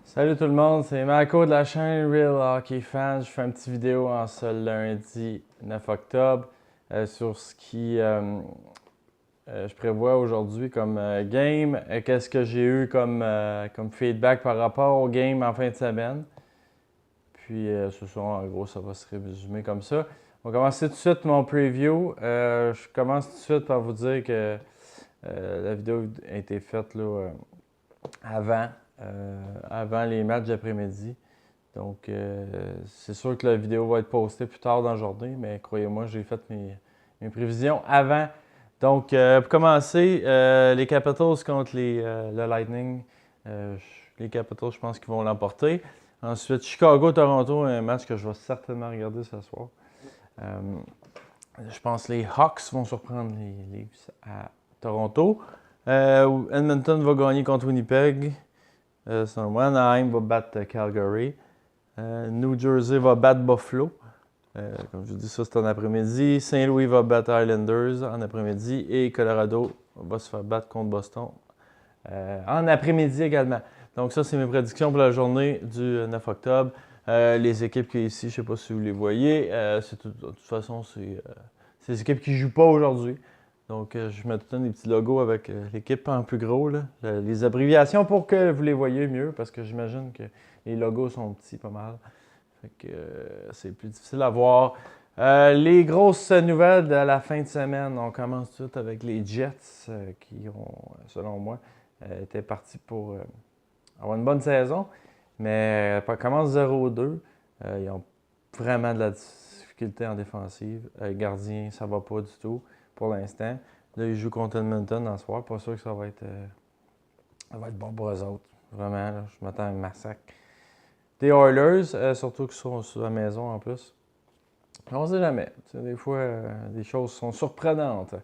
Salut tout le monde, c'est Marco de la chaîne Real Hockey Fan. Je fais une petite vidéo en ce lundi 9 octobre sur ce qui je prévois aujourd'hui comme game. Qu'est-ce que j'ai eu comme feedback par rapport au game en fin de semaine. Puis ce soir, en gros, ça va se résumer comme ça. On va commencer tout de suite mon preview. Je commence tout de suite par vous dire que la vidéo a été faite là, avant, avant les matchs d'après-midi. Donc, c'est sûr que la vidéo va être postée plus tard dans la journée, mais croyez-moi, j'ai fait mes prévisions avant. Donc, pour commencer, les Capitals contre le Lightning. Les Capitals, je pense qu'ils vont l'emporter. Ensuite, Chicago-Toronto, un match que je vais certainement regarder ce soir. Je pense que les Hawks vont surprendre les Leafs à Toronto. Edmonton va gagner contre Winnipeg. Anaheim va battre Calgary. New Jersey va battre Buffalo. Comme je vous dis, ça c'est en après-midi. Saint-Louis va battre Islanders en après-midi. Et Colorado va se faire battre contre Boston en après-midi également. Donc ça, c'est mes prédictions pour la journée du 9 octobre. Les équipes qui sont ici, je ne sais pas si vous les voyez. De toute façon, c'est les équipes qui ne jouent pas aujourd'hui. Donc, je mets tout le temps des petits logos avec l'équipe en plus gros, là, les abréviations pour que vous les voyez mieux, parce que j'imagine que les logos sont petits pas mal. Fait que c'est plus difficile à voir. Les grosses nouvelles de la fin de semaine, on commence tout de suite avec les Jets qui ont, selon moi, été partis pour avoir une bonne saison, mais commence 0-2. Ils ont vraiment de la difficulté en défensive. Gardien, ça va pas du tout pour l'instant. Là, ils jouent contre Edmonton dans ce soir. Pas sûr que ça va être bon pour eux autres. Vraiment, là, je m'attends à un massacre. Des Oilers, surtout qu'ils sont sur la maison en plus. On ne sait jamais. Des fois, des choses sont surprenantes,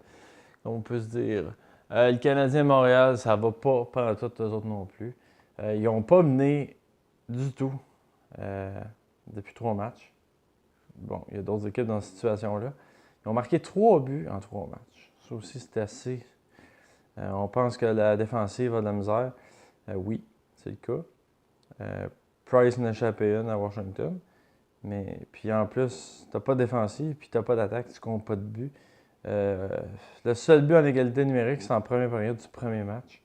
on peut se dire. Le Canadien Montréal, ça va pas pendant toutes les autres non plus. Ils n'ont pas mené du tout depuis 3 matchs. Bon, il y a d'autres équipes dans cette situation-là. Ils ont marqué 3 buts en 3 matchs. Ça aussi, c'est assez. On pense que la défensive a de la misère. Oui, c'est le cas. Price en a échappé une à Washington. Mais puis en plus, tu n'as pas de défensive, puis tu n'as pas d'attaque, tu ne comptes pas de but. Le seul but en égalité numérique, c'est en première période du premier match.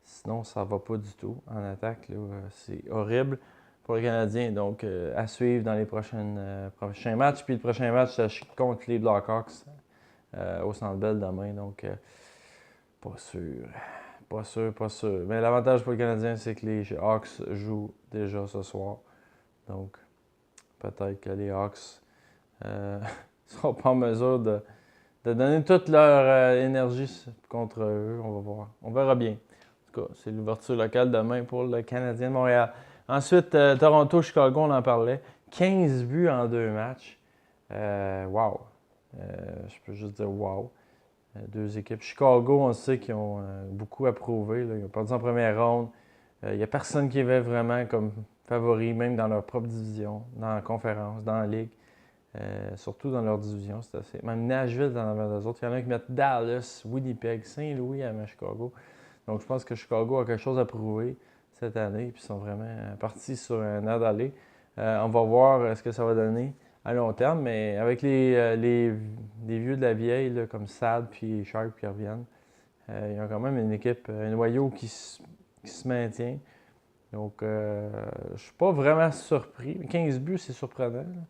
Sinon, ça ne va pas du tout en attaque. C'est horrible pour les Canadiens. Donc, à suivre dans les prochains matchs. Puis le prochain match, c'est contre les Blackhawks au Centre Bell demain. Donc, pas sûr. Pas sûr, pas sûr. Mais l'avantage pour les Canadiens, c'est que les Hawks jouent déjà ce soir. Donc, peut-être que les Hawks ne seront pas en mesure de donner toute leur énergie contre eux. On va voir. On verra bien. En tout cas, c'est l'ouverture locale demain pour le Canadien de Montréal. Ensuite, Toronto-Chicago, on en parlait. 15 buts en 2 matchs. Wow. Je peux juste dire wow. 2 équipes. Chicago, on sait qu'ils ont beaucoup à prouver. Là. Ils ont perdu en première ronde. Il n'y a personne qui avait vraiment comme favori, même dans leur propre division, dans la conférence, dans la ligue. Surtout dans leur division, c'est assez. Même Nashville dans la des autres. Il y en a qui mettent Dallas, Winnipeg, Saint-Louis à Chicago. Donc je pense que Chicago a quelque chose à prouver cette année. Puis ils sont vraiment partis sur un air d'aller. On va voir ce que ça va donner à long terme. Mais avec les vieux de la vieille, là, comme Sad puis Sharp qui reviennent, ils ont quand même une équipe, un noyau qui se maintient. Donc je ne suis pas vraiment surpris. 15 buts, c'est surprenant là,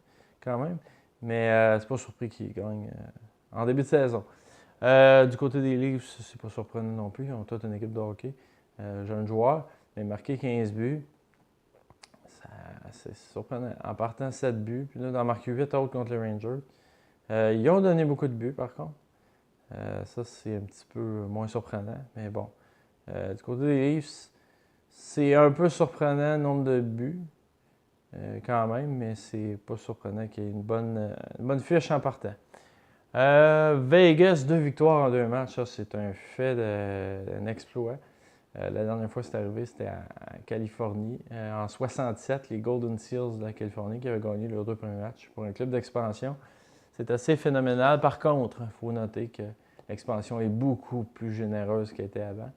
quand même. Mais c'est pas surpris qu'ils gagnent en début de saison. Du côté des Leafs, c'est pas surprenant non plus. Ils ont toute une équipe de hockey. Jeunes joueurs, mais marquer 15 buts, c'est surprenant. En partant 7 buts, puis là, d'en marquer 8 autres contre les Rangers. Ils ont donné beaucoup de buts, par contre. Ça, c'est un petit peu moins surprenant, mais bon. Du côté des Leafs, c'est un peu surprenant le nombre de buts, quand même, mais c'est pas surprenant qu'il y ait une bonne fiche en partant. Vegas, 2 victoires en 2 matchs, ça c'est un fait, un exploit. La dernière fois que c'est arrivé, c'était en Californie. En 67, les Golden Seals de la Californie qui avaient gagné leurs 2 premiers matchs pour un club d'expansion. C'est assez phénoménal. Par contre, il faut noter que l'expansion est beaucoup plus généreuse qu'elle était avant.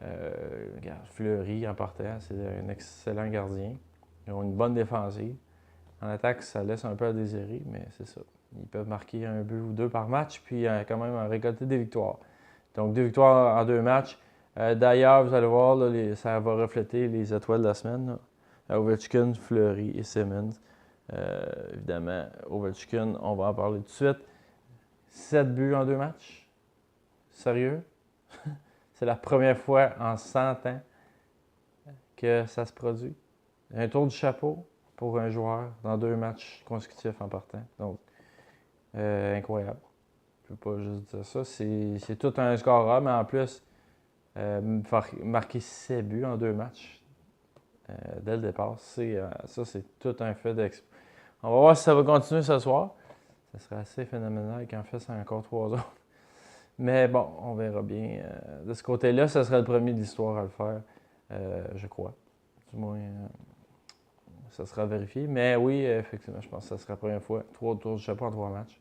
Regarde, Fleury en partant, c'est un excellent gardien. Ils ont une bonne défensive. En attaque, ça laisse un peu à désirer, mais c'est ça. Ils peuvent marquer un but ou deux par match, puis quand même récolter des victoires. Donc, 2 victoires en 2 matchs. D'ailleurs, vous allez voir, là, ça va refléter les étoiles de la semaine. Là. Ovechkin, Fleury et Simmons. Évidemment, Ovechkin, on va en parler tout de suite. 7 buts en 2 matchs. Sérieux? C'est la première fois en 100 ans que ça se produit. Un tour du chapeau pour un joueur dans 2 matchs consécutifs en partant. Donc, incroyable. Je ne peux pas juste dire ça. C'est tout un score, mais en plus, marquer 7 buts en 2 matchs dès le départ, ça, c'est tout un fait d'exploit. On va voir si ça va continuer ce soir. Ça serait assez phénoménal qu'en fait, c'est encore 3 autres. Mais bon, on verra bien. De ce côté-là, ce serait le premier de l'histoire à le faire, je crois. Du moins, ça sera vérifié. Mais oui, effectivement, je pense que ça sera la première fois. 3 tours du chapeau en 3 matchs.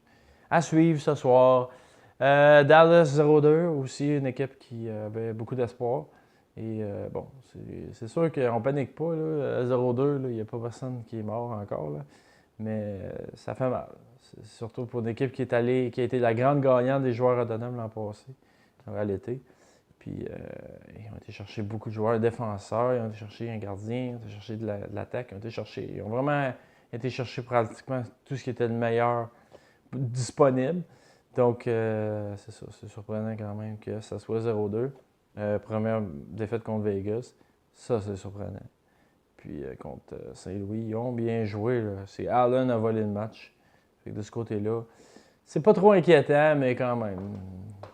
À suivre ce soir. Dallas 0-2, aussi une équipe qui avait beaucoup d'espoir. Et bon, c'est sûr qu'on ne panique pas. Là. 0-2, il n'y a pas personne qui est mort encore. Là. Mais ça fait mal. Surtout pour une équipe qui a été la grande gagnante des joueurs autonomes l'an passé, à l'été. Puis ils ont été chercher beaucoup de joueurs défenseurs, ils ont été chercher un gardien, ils ont été chercher de l'attaque, ils ont vraiment été chercher pratiquement tout ce qui était le meilleur disponible. Donc c'est ça, c'est surprenant quand même que ça soit 0-2. Première défaite contre Vegas, ça c'est surprenant. Puis contre Saint-Louis, ils ont bien joué. C'est Allen a volé le match. Fait que de ce côté-là, c'est pas trop inquiétant, mais quand même.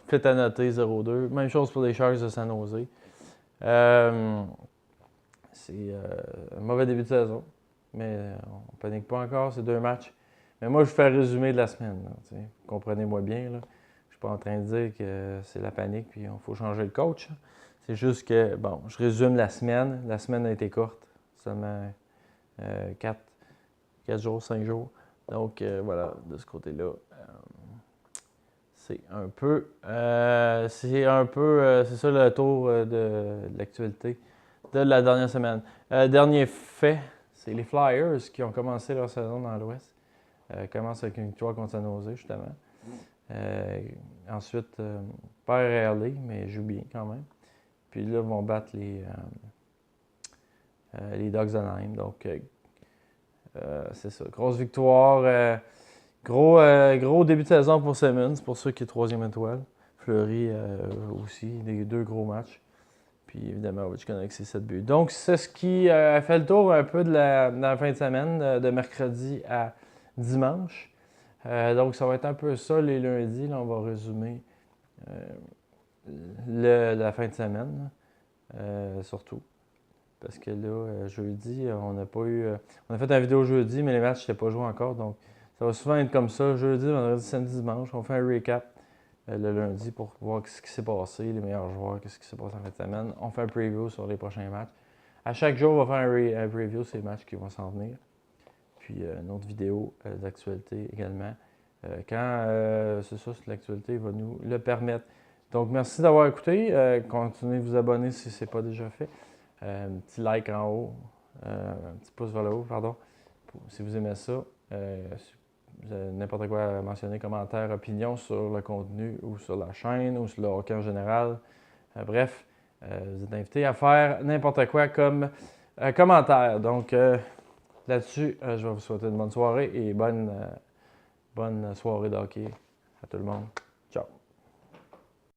Fait à noter 0-2. Même chose pour les Sharks de San Jose. C'est un mauvais début de saison. Mais on panique pas encore, c'est 2 matchs. Mais moi, je fais un résumé de la semaine. Là, comprenez-moi bien. Là. Je suis pas en train de dire que c'est la panique puis il faut changer le coach. C'est juste que, bon, je résume la semaine. La semaine a été courte. Seulement 4 jours, 5 jours. Donc, voilà, de ce côté-là, c'est ça le tour de l'actualité de la dernière semaine. Dernier fait, c'est les Flyers qui ont commencé leur saison dans l'Ouest. Commencent avec une victoire contre San Jose, justement. Ensuite, perd RLA, mais jouent bien quand même. Puis là, ils vont battre les Ducks d'Anaheim. Donc, c'est ça. Grosse victoire. Gros début de saison pour Simmons, pour ceux qui est 3e étoile. Fleury aussi, les 2 gros matchs. Puis évidemment, Ovechkin avec ses 7 buts. Donc, c'est ce qui a fait le tour un peu de la fin de semaine, de mercredi à dimanche. Donc, ça va être un peu ça les lundis. Là, on va résumer la fin de semaine, surtout. Parce que là, jeudi, on n'a pas eu. On a fait une vidéo jeudi, mais les matchs n'étaient pas joués encore. Donc, ça va souvent être comme ça. Jeudi, vendredi, samedi, dimanche. On fait un recap le lundi pour voir ce qui s'est passé, les meilleurs joueurs, ce qui s'est passé en fin de semaine. On fait un preview sur les prochains matchs. À chaque jour, on va faire un preview sur les matchs qui vont s'en venir. Puis une autre vidéo d'actualité également. Quand c'est ça, l'actualité va nous le permettre. Donc, merci d'avoir écouté. Continuez de vous abonner si ce n'est pas déjà fait. Un petit like en haut, un petit pouce vers le haut, pardon, si vous aimez ça. Si vous avez n'importe quoi à mentionner, commentaires, opinions sur le contenu ou sur la chaîne ou sur le hockey en général. Bref, vous êtes invités à faire n'importe quoi comme commentaire. Donc, là-dessus, je vais vous souhaiter une bonne soirée et bonne soirée de hockey à tout le monde. Ciao!